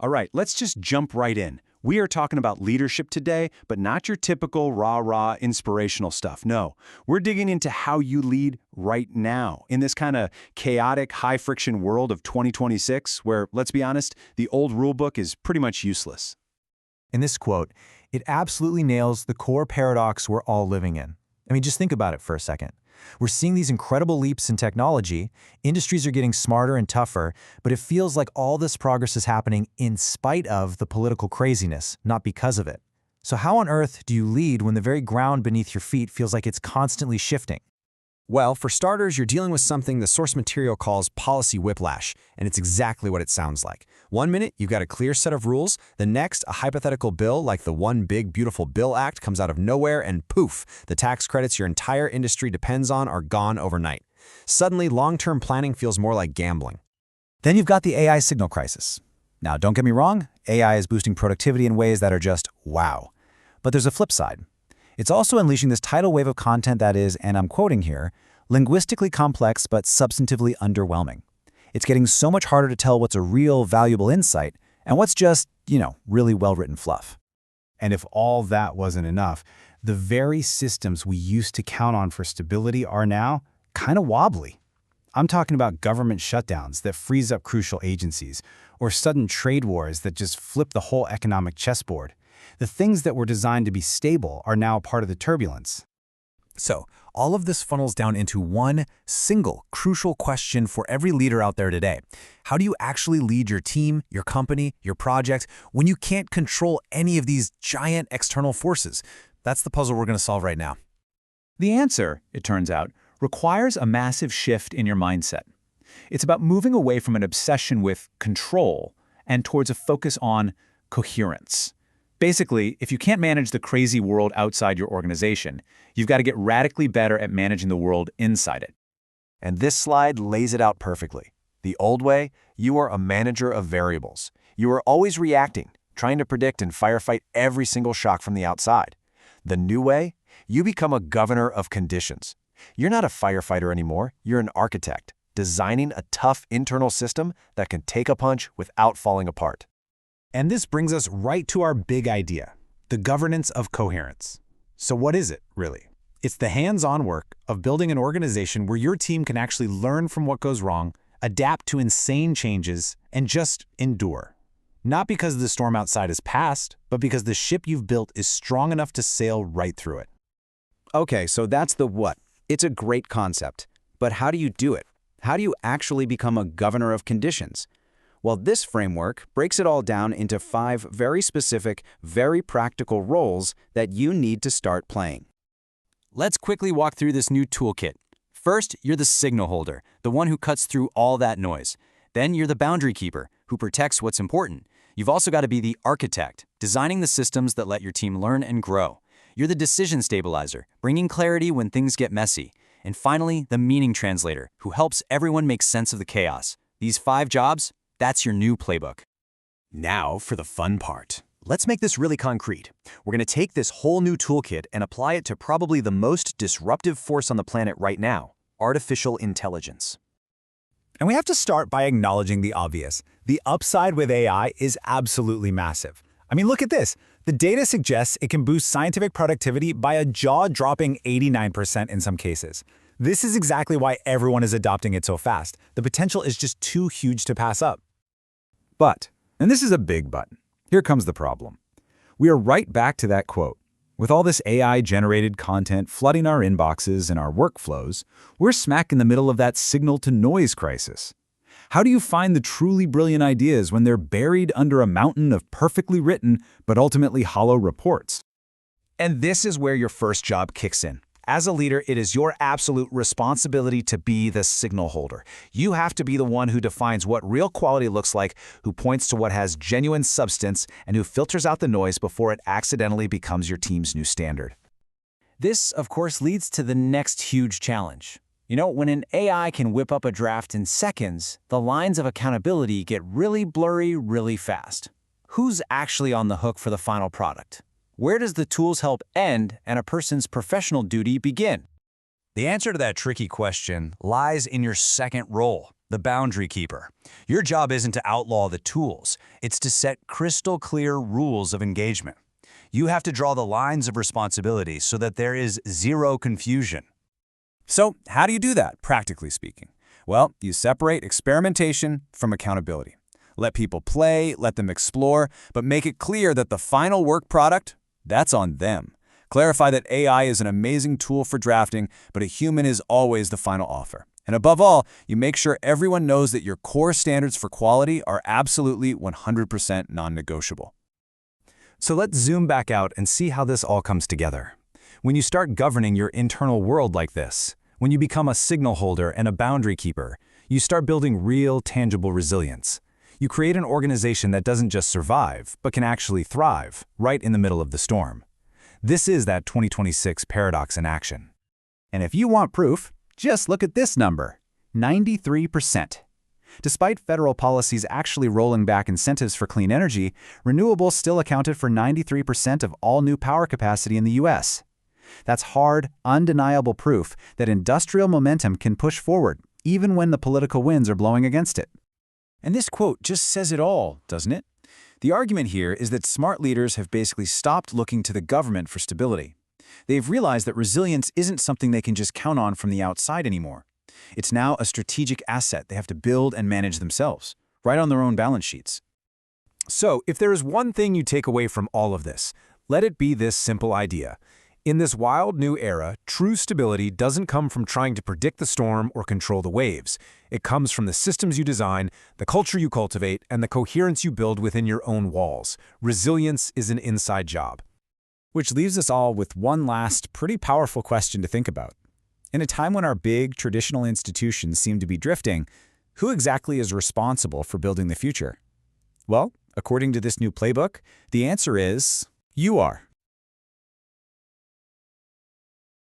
All right, let's just jump right in. We are talking about leadership today, but not your typical rah-rah inspirational stuff. No, we're digging into how you lead right now in this kind of chaotic, high-friction world of 2026 where, let's be honest, the old rulebook is pretty much useless. In this quote, it absolutely nails the core paradox we're all living in. I mean, just think about it for a second. We're seeing these incredible leaps in technology, industries are getting smarter and tougher, but it feels like all this progress is happening in spite of the political craziness, not because of it. So how on earth do you lead when the very ground beneath your feet feels like it's constantly shifting? Well, for starters, you're dealing with something the source material calls policy whiplash, and it's exactly what it sounds like. One minute, you've got a clear set of rules. The next, a hypothetical bill like the One Big Beautiful Bill Act comes out of nowhere and poof, the tax credits your entire industry depends on are gone overnight. Suddenly, long-term planning feels more like gambling. Then you've got the AI signal crisis. Now, don't get me wrong, AI is boosting productivity in ways that are just wow. But there's a flip side. It's also unleashing this tidal wave of content that is, and I'm quoting here, linguistically complex but substantively underwhelming. It's getting so much harder to tell what's a real, valuable insight and what's just, really well-written fluff. And if all that wasn't enough, the very systems we used to count on for stability are now kind of wobbly. I'm talking about government shutdowns that freeze up crucial agencies, or sudden trade wars that just flip the whole economic chessboard. The things that were designed to be stable are now part of the turbulence. So, all of this funnels down into one single crucial question for every leader out there today. How do you actually lead your team, your company, your project when you can't control any of these giant external forces? That's the puzzle we're going to solve right now. The answer, it turns out, requires a massive shift in your mindset. It's about moving away from an obsession with control and towards a focus on coherence. Basically, if you can't manage the crazy world outside your organization, you've got to get radically better at managing the world inside it. And this slide lays it out perfectly. The old way, you are a manager of variables. You are always reacting, trying to predict and firefight every single shock from the outside. The new way, you become a governor of conditions. You're not a firefighter anymore, you're an architect, designing a tough internal system that can take a punch without falling apart. And this brings us right to our big idea, the governance of coherence. So what is it, really? It's the hands-on work of building an organization where your team can actually learn from what goes wrong, adapt to insane changes, and just endure. Not because the storm outside is past, but because the ship you've built is strong enough to sail right through it. Okay, so that's the what. It's a great concept. But how do you do it? How do you actually become a governor of conditions? Well, this framework breaks it all down into 5 very specific, very practical roles that you need to start playing. Let's quickly walk through this new toolkit. First, you're the signal holder, the one who cuts through all that noise. Then you're the boundary keeper, who protects what's important. You've also got to be the architect, designing the systems that let your team learn and grow. You're the decision stabilizer, bringing clarity when things get messy. And finally, the meaning translator, who helps everyone make sense of the chaos. These 5 jobs, that's your new playbook. Now for the fun part. Let's make this really concrete. We're going to take this whole new toolkit and apply it to probably the most disruptive force on the planet right now, artificial intelligence. And we have to start by acknowledging the obvious. The upside with AI is absolutely massive. I mean, look at this. The data suggests it can boost scientific productivity by a jaw-dropping 89% in some cases. This is exactly why everyone is adopting it so fast. The potential is just too huge to pass up. But, and this is a big but, here comes the problem. We are right back to that quote. With all this AI-generated content flooding our inboxes and our workflows, we're smack in the middle of that signal-to-noise crisis. How do you find the truly brilliant ideas when they're buried under a mountain of perfectly written but ultimately hollow reports? And this is where your first job kicks in. As a leader, it is your absolute responsibility to be the signal holder. You have to be the one who defines what real quality looks like, who points to what has genuine substance, and who filters out the noise before it accidentally becomes your team's new standard. This, of course, leads to the next huge challenge. When an AI can whip up a draft in seconds, the lines of accountability get really blurry really fast. Who's actually on the hook for the final product? Where does the tool's help end and a person's professional duty begin? The answer to that tricky question lies in your second role, the boundary keeper. Your job isn't to outlaw the tools, it's to set crystal clear rules of engagement. You have to draw the lines of responsibility so that there is zero confusion. So, how do you do that, practically speaking? Well, you separate experimentation from accountability. Let people play, let them explore, but make it clear that the final work product, that's on them. Clarify that AI is an amazing tool for drafting, but a human is always the final author. And above all, you make sure everyone knows that your core standards for quality are absolutely 100% non-negotiable. So let's zoom back out and see how this all comes together. When you start governing your internal world like this, when you become a signal holder and a boundary keeper, you start building real, tangible resilience. You create an organization that doesn't just survive, but can actually thrive, right in the middle of the storm. This is that 2026 paradox in action. And if you want proof, just look at this number, 93%. Despite federal policies actually rolling back incentives for clean energy, renewables still accounted for 93% of all new power capacity in the U.S. That's hard, undeniable proof that industrial momentum can push forward, even when the political winds are blowing against it. And this quote just says it all, doesn't it? The argument here is that smart leaders have basically stopped looking to the government for stability. They've realized that resilience isn't something they can just count on from the outside anymore. It's now a strategic asset they have to build and manage themselves, right on their own balance sheets. So, if there is one thing you take away from all of this, let it be this simple idea. In this wild new era, true stability doesn't come from trying to predict the storm or control the waves. It comes from the systems you design, the culture you cultivate, and the coherence you build within your own walls. Resilience is an inside job. Which leaves us all with one last, pretty powerful question to think about. In a time when our big, traditional institutions seem to be drifting, who exactly is responsible for building the future? Well, according to this new playbook, the answer is you are.